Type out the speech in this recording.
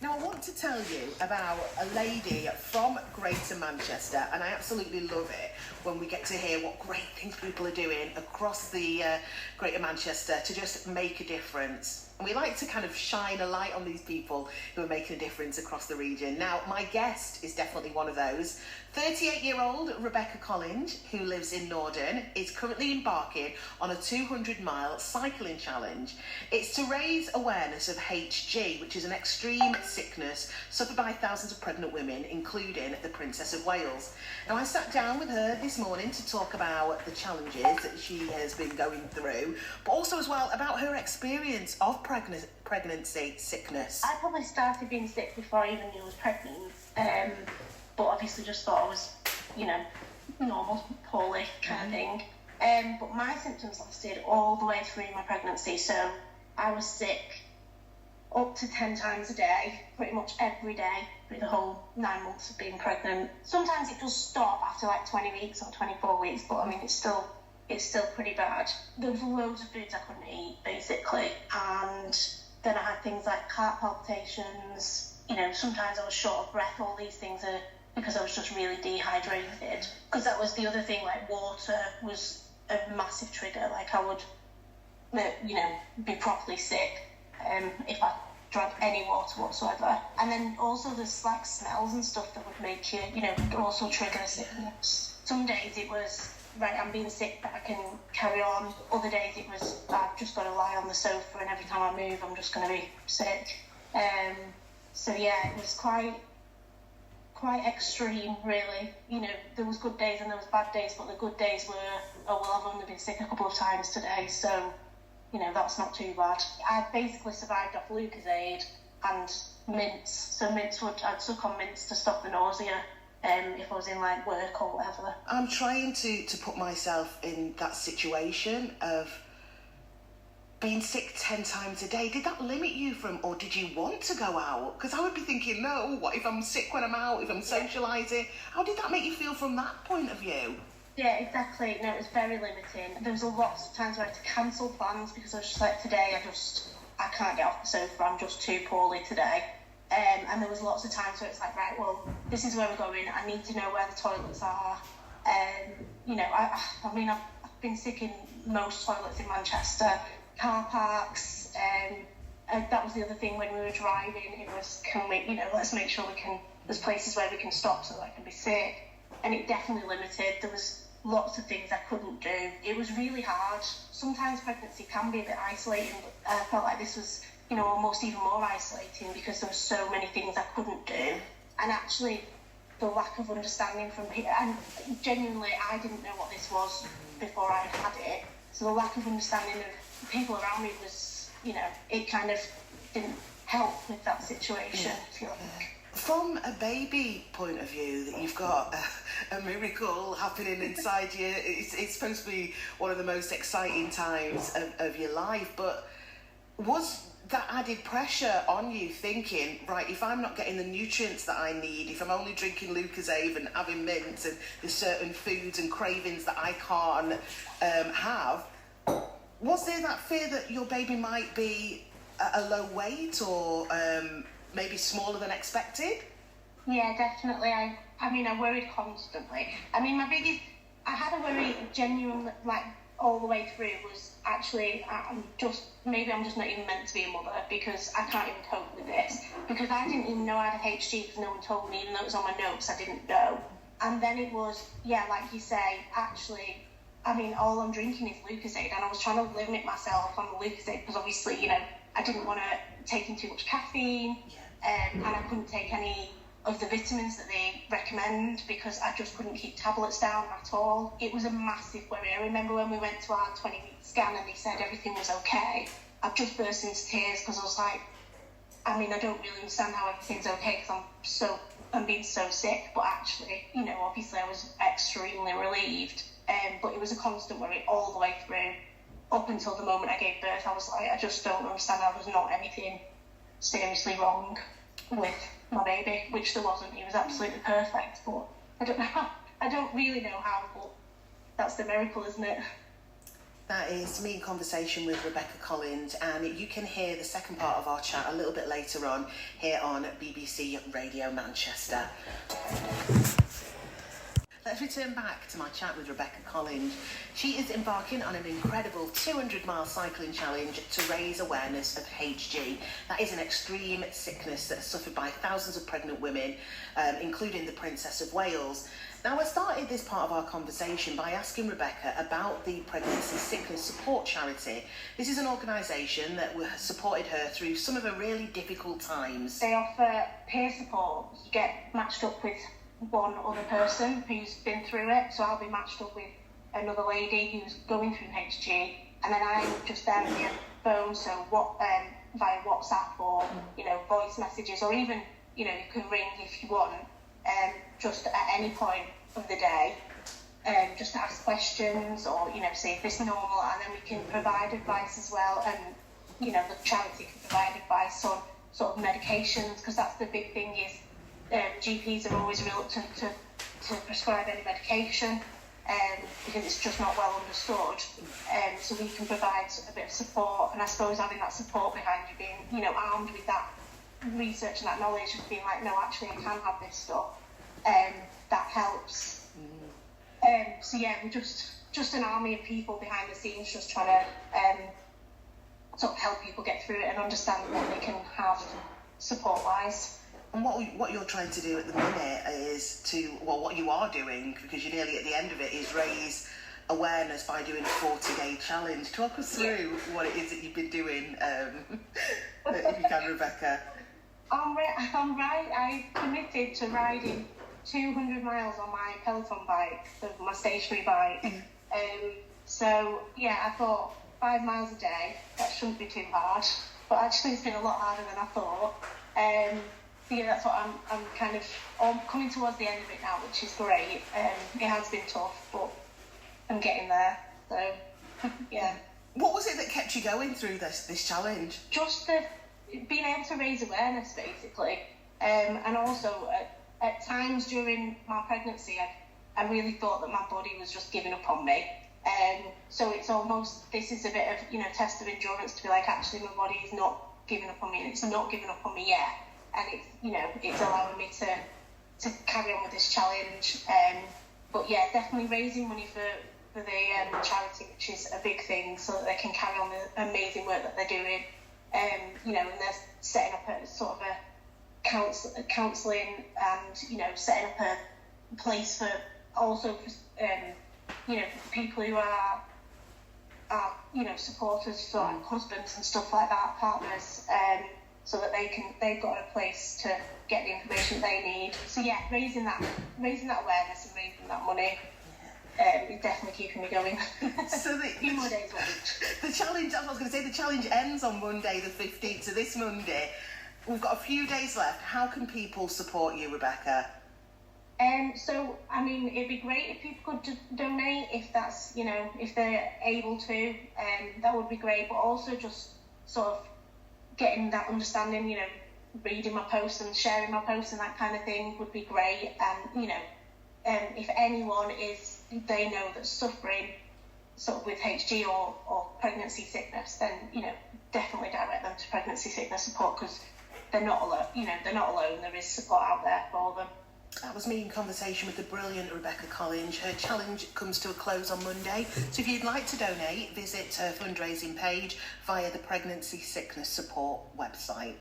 Now, I want to tell you about a lady from Greater Manchester, and I absolutely love it when we get to hear what great things people are doing across the Greater Manchester to just make a difference. And we like to kind of shine a light on these people who are making a difference across the region. Now, my guest is definitely one of those. 38-year-old Rebecca Collinge, who lives in Norden, is currently embarking on a 200-mile cycling challenge. It's to raise awareness of HG, which is an extreme sickness suffered by thousands of pregnant women, including the Princess of Wales. Now, I sat down with her this morning to talk about the challenges that she has been going through, but also as well about her experience of pregnancy sickness. I probably started being sick before I even knew I was pregnant, but obviously just thought I was, normal, poorly kind of thing. But my symptoms lasted all the way through my pregnancy, so I was sick up to 10 times a day, pretty much every day through the whole 9 months of being pregnant. Sometimes it does stop after like 20 weeks or 24 weeks, but I mean, it's still pretty bad. There was loads of foods I couldn't eat, basically, and then I had things like heart palpitations. Sometimes I was short of breath. All these things are because I was just really dehydrated. Because that was the other thing, like water was a massive trigger. Like I would, be properly sick if I drank any water whatsoever. And then also there's like smells and stuff that would make you, also trigger sickness. Some days it was, right, I'm being sick, but I can carry on. Other days it was, I've just got to lie on the sofa, and every time I move, I'm just going to be sick. So yeah, it was quite extreme, really. There was good days and there was bad days, but the good days were, I've only been sick a couple of times today, so, that's not too bad. I basically survived off Lucozade and mints. So I'd suck on mints to stop the nausea. If I was in like work or whatever. I'm trying to put myself in that situation of being sick 10 times a day. Did that limit you from, or did you want to go out? Because I would be thinking, no, what if I'm sick when I'm out, if I'm socialising? How did that make you feel from that point of view? Yeah, exactly. No, it was very limiting. There was a lot of times where I had to cancel plans because I was just like, today I can't get off the sofa, I'm just too poorly today. And there was lots of times where it's like, right, well, this is where we're going. I need to know where the toilets are. I've been sick in most toilets in Manchester, car parks. That was the other thing when we were driving. It was, let's make sure there's places where we can stop so that I can be sick. And it definitely limited. There was lots of things I couldn't do. It was really hard. Sometimes pregnancy can be a bit isolating, but I felt like this was almost even more isolating because there were so many things I couldn't do. And actually, the lack of understanding from people, and genuinely, I didn't know what this was before I had it. So the lack of understanding of people around me was, it kind of didn't help with that situation, if you like. From a baby point of view, that you've got a miracle happening inside you, it's supposed to be one of the most exciting times of your life, but was that added pressure on you thinking, right, if I'm not getting the nutrients that I need, if I'm only drinking Lucozade and having mints and there's certain foods and cravings that I can't have, was there that fear that your baby might be a low weight or maybe smaller than expected? Yeah, definitely. I worried constantly. I had a worry genuine, like, all the way through was actually, I'm just not even meant to be a mother because I can't even cope with this. Because I didn't even know I had HG because no one told me, even though it was on my notes, I didn't know. And then it was, like you say, actually, all I'm drinking is Lucozade, and I was trying to limit myself on the Lucozade because obviously, I didn't want to take in too much caffeine, and I couldn't take any of the vitamins that they recommend because I just couldn't keep tablets down at all. It was a massive worry. I remember when we went to our 20-week scan and they said everything was okay, I just burst into tears because I was like, I don't really understand how everything's okay because I'm being so sick, but actually, obviously I was extremely relieved. But it was a constant worry all the way through. Up until the moment I gave birth, I was like, I just don't understand how there's not anything seriously wrong with my baby, which there wasn't. He was absolutely perfect, but I don't really know how, but that's the miracle, isn't it? That is me in conversation with Rebecca Collinge, and you can hear the second part of our chat a little bit later on here on BBC Radio Manchester. Let's return back to my chat with Rebecca Collinge. She is embarking on an incredible 200-mile cycling challenge to raise awareness of HG. That is an extreme sickness that's suffered by thousands of pregnant women, including the Princess of Wales. Now, I started this part of our conversation by asking Rebecca about the Pregnancy Sickness Support Charity. This is an organisation that supported her through some of her really difficult times. They offer peer support. You get matched up with one other person who's been through it. So I'll be matched up with another lady who's going through HG, and then I'm just there with the phone, so via WhatsApp or voice messages, or even you can ring if you want, just at any point of the day, just to ask questions or see if it's normal, and then we can provide advice as well, and the charity can provide advice on sort of medications, because that's the big thing is GPs are always reluctant to prescribe any medication because it's just not well understood. So we can provide a bit of support, and I suppose having that support behind you, being armed with that research and that knowledge of being like, no, actually I can have this stuff, that helps. So yeah, we're just an army of people behind the scenes just trying to sort of help people get through it and understand what they can have support-wise. And what you're trying to do at the minute is what you are doing, because you're nearly at the end of it, is raise awareness by doing a 40-day challenge. Talk us through what it is that you've been doing, if you can, Rebecca. I'm right. I committed to riding 200 miles on my Peloton bike, so my stationary bike. So yeah, I thought 5 miles a day, that shouldn't be too hard, but actually it's been a lot harder than I thought. So yeah, that's what I'm kind of coming towards the end of it now, which is great. It has been tough, but I'm getting there. So yeah. What was it that kept you going through this challenge? Just being able to raise awareness, basically, and also at times during my pregnancy, I really thought that my body was just giving up on me. So it's almost, this is a bit of test of endurance to be like, actually my body is not giving up on me, and it's not giving up on me yet. And it's allowing me to carry on with this challenge. But yeah, definitely raising money for the charity, which is a big thing, so that they can carry on the amazing work that they're doing. And they're setting up a sort of a counselling, and setting up a place for also for people who are supporters, so like husbands and stuff like that, partners. So that they've got a place to get the information they need. So yeah, raising that awareness and raising that money is definitely keeping me going. So a few more days left. The challenge, I was going to say, the challenge ends on Monday the 15th, so this Monday. We've got a few days left. How can people support you, Rebecca? So, I mean, it'd be great if people could donate, if that's, if they're able to, that would be great, but also just sort of getting that understanding, reading my posts and sharing my posts and that kind of thing would be great. And, if anyone they know that's suffering sort of with HG or pregnancy sickness, then, definitely direct them to pregnancy sickness support, because they're not alone, they're not alone. There is support out there for them. That was me in conversation with the brilliant Rebecca Collinge. Her challenge comes to a close on Monday. So if you'd like to donate, visit her fundraising page via the Pregnancy Sickness Support website.